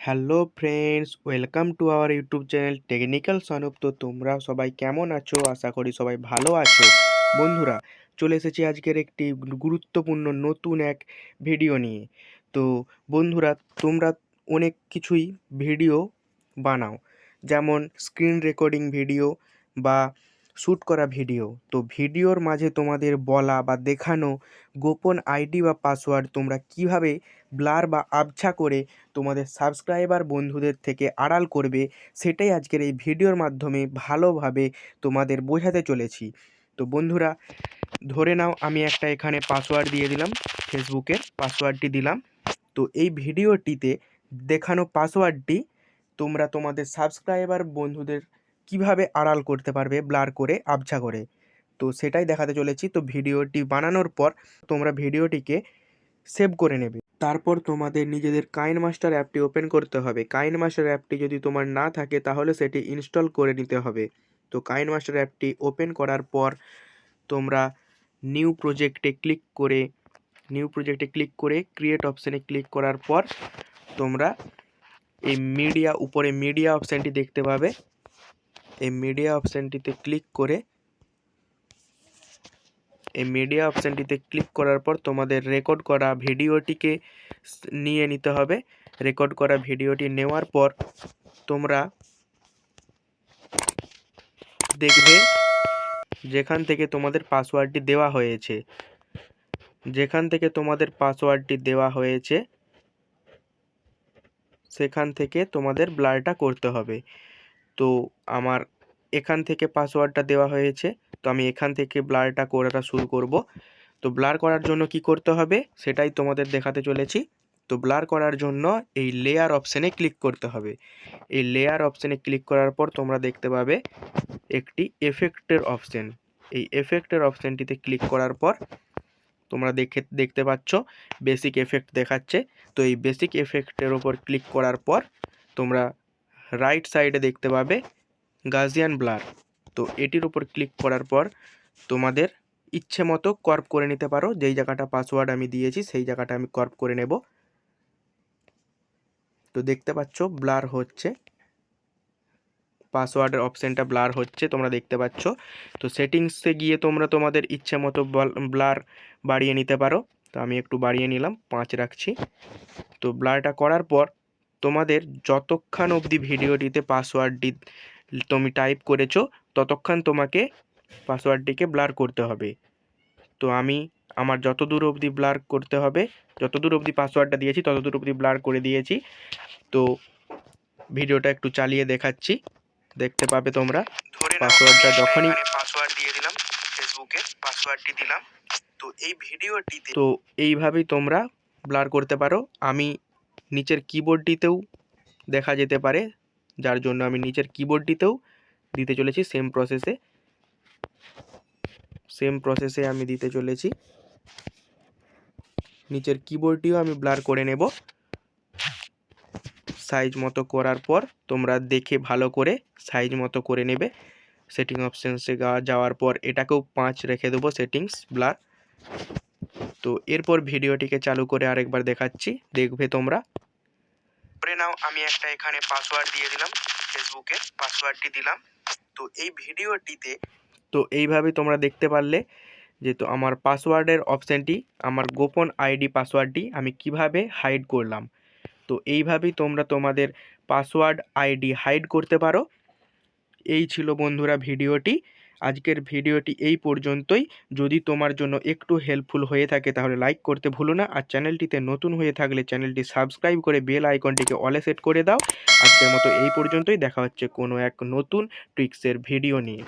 Hello friends, welcome to our YouTube channel technical Sanup. তো তোমরা সবাই কেমন আছো? আশা করি সবাই ভালো আছো। বন্ধুরা, চলে এসেছি আজকের একটি গুরুত্বপূর্ণ নতুন এক ভিডিও নিয়ে। তো বন্ধুরা, তোমরা অনেক কিছুই ভিডিও বানাও, যেমন স্ক্রিন রেকর্ডিং ভিডিও বা শ্যুট করা ভিডিও। তো ভিডিওর মাঝে তোমাদের বলা বা দেখানো গোপন আইডি বা পাসওয়ার্ড তোমরা কিভাবে ব্লার বা আবছা করে তোমাদের সাবস্ক্রাইবার বন্ধুদের থেকে আড়াল করবে, সেটাই আজকের এই ভিডিওর মাধ্যমে ভালোভাবে তোমাদের বোঝাতে চলেছি। তো বন্ধুরা, ধরে নাও আমি একটা এখানে পাসওয়ার্ড দিয়ে দিলাম, ফেসবুকের পাসওয়ার্ডটি দিলাম। তো এই ভিডিওটিতে দেখানো পাসওয়ার্ডটি তোমরা তোমাদের সাবস্ক্রাইবার বন্ধুদের কিভাবে আড়াল করতে পারবে ব্লার করে, আবছা করে, তো সেটাই দেখাতে চলেছি। তো ভিডিওটি বানানোর পর তোমরা ভিডিওটিকে সেভ করে নেবে। তারপর তোমাদের নিজেদের কাইনমাস্টার অ্যাপটি ওপেন করতে হবে। কাইনমাস্টার অ্যাপটি যদি তোমার না থাকে তাহলে সেটি ইনস্টল করে নিতে হবে। তো কাইনমাস্টার অ্যাপটি ওপেন করার পর তোমরা নিউ প্রজেক্টে ক্লিক করে ক্রিয়েট অপশানে ক্লিক করার পর তোমরা এই উপরে মিডিয়া অপশানটি দেখতে পাবে। এই মিডিয়া অপশানটিতে ক্লিক করার পর তোমাদের রেকর্ড করা ভিডিওটিকে নিয়ে নিতে হবে। রেকর্ড করা ভিডিওটি নেওয়ার পর তোমরা দেখবে যেখান থেকে তোমাদের পাসওয়ার্ডটি দেওয়া হয়েছে সেখান থেকে তোমাদের ব্লারটা করতে হবে। তো আমার এখান থেকে পাসওয়ার্ডটা দেওয়া হয়েছে, তো আমি এখান থেকে ব্লারটা করাটা শুরু করব। তো ব্লার করার জন্য কি করতে হবে সেটাই তোমাদের দেখাতে চলেছি। তো ব্লার করার জন্য এই লেয়ার অপশানে ক্লিক করতে হবে। এই লেয়ার অপশানে ক্লিক করার পর তোমরা দেখতে পাবে একটি এফেক্টের অপশান। এই এফেক্টের অপশানটিতে ক্লিক করার পর তোমরা দেখতে পাচ্ছ বেসিক এফেক্ট দেখাচ্ছে। তো এই বেসিক এফেক্টের ওপর ক্লিক করার পর তোমরা রাইট সাইডে দেখতে পাবে গাজিয়ান ব্লার। তো এটির উপর ক্লিক করার পর তোমাদের ইচ্ছে মতো কর্ব করে নিতে পারো। যেই জায়গাটা পাসওয়ার্ড আমি দিয়েছি সেই জায়গাটা আমি কর্ব করে নেব। তো দেখতে পাচ্ছ ব্লার হচ্ছে, পাসওয়ার্ডের অপশানটা ব্লার হচ্ছে, তোমরা দেখতে পাচ্ছ। তো সেটিংসে গিয়ে তোমরা তোমাদের ইচ্ছে মতো ব্লার বাড়িয়ে নিতে পারো। তো আমি একটু বাড়িয়ে নিলাম, 5 রাখছি। তো ব্লারটা করার পর তোমাদের যতক্ষণ অবধি ভিডিওটিতে পাসওয়ার্ডটি তুমি টাইপ করেছো ততক্ষণ তোমাকে পাসওয়ার্ডটিকে ব্লার করতে হবে। তো আমি আমার যতদূর অবধি ব্লার করতে হবে, যতদূর অবধি পাসওয়ার্ডটা দিয়েছি ততদূর অবধি ব্লার করে দিয়েছি। তো ভিডিওটা একটু চালিয়ে দেখাচ্ছি, দেখতে পাবে তোমরা পাসওয়ার্ডটা যখনই পাসওয়ার্ড দিয়ে দিলাম, ফেসবুকের পাসওয়ার্ডটি দিলাম। তো এই ভিডিওটিতে তো এইভাবেই তোমরা ব্লার করতে পারো। আমি নিচের কিবোর্ডটিতেও দেখা যেতে পারে, যার জন্য আমি নিচের কিবোর্ডটিতেও দিতে চলেছি। সেম প্রসেসে আমি দিতে চলেছি। নিচের কিবোর্ডটিও আমি ব্লার করে নেব। সাইজ মতো করার পর তোমরা দেখে ভালো করে সাইজ মতো করে নেবে। সেটিং অপশানসে যাওয়ার পর এটাকেও 5 রেখে দেবো, সেটিংস ব্লার। তো এরপর ভিডিওটিকে চালু করে আরেকবার দেখাচ্ছি, দেখবে তোমরা। ধরে নাও আমি একটা এখানে পাসওয়ার্ড দিয়ে দিলাম, ফেসবুকের পাসওয়ার্ডটি দিলাম। তো এই ভিডিওটিতে তো এইভাবে তোমরা দেখতে পারলে যে তো আমার পাসওয়ার্ডের অপশানটি, আমার গোপন আইডি পাসওয়ার্ডটি আমি কিভাবে হাইড করলাম। তো এইভাবেই তোমরা তোমাদের পাসওয়ার্ড আইডি হাইড করতে পারো। এই ছিল বন্ধুরা ভিডিওটি। আজকের ভিডিওটি এই পর্যন্তই। যদি তোমার জন্য একটু হেল্পফুল হয়ে থাকে তাহলে লাইক করতে ভুলো না, আর চ্যানেলটিতে নতুন হয়ে থাকলে চ্যানেলটি সাবস্ক্রাইব করে বেল আইকনটিকে অলে সেট করে দাও। আজকের মতো এই পর্যন্তই, দেখা হচ্ছে কোনো এক নতুন ট্রিক্সের ভিডিও নিয়ে।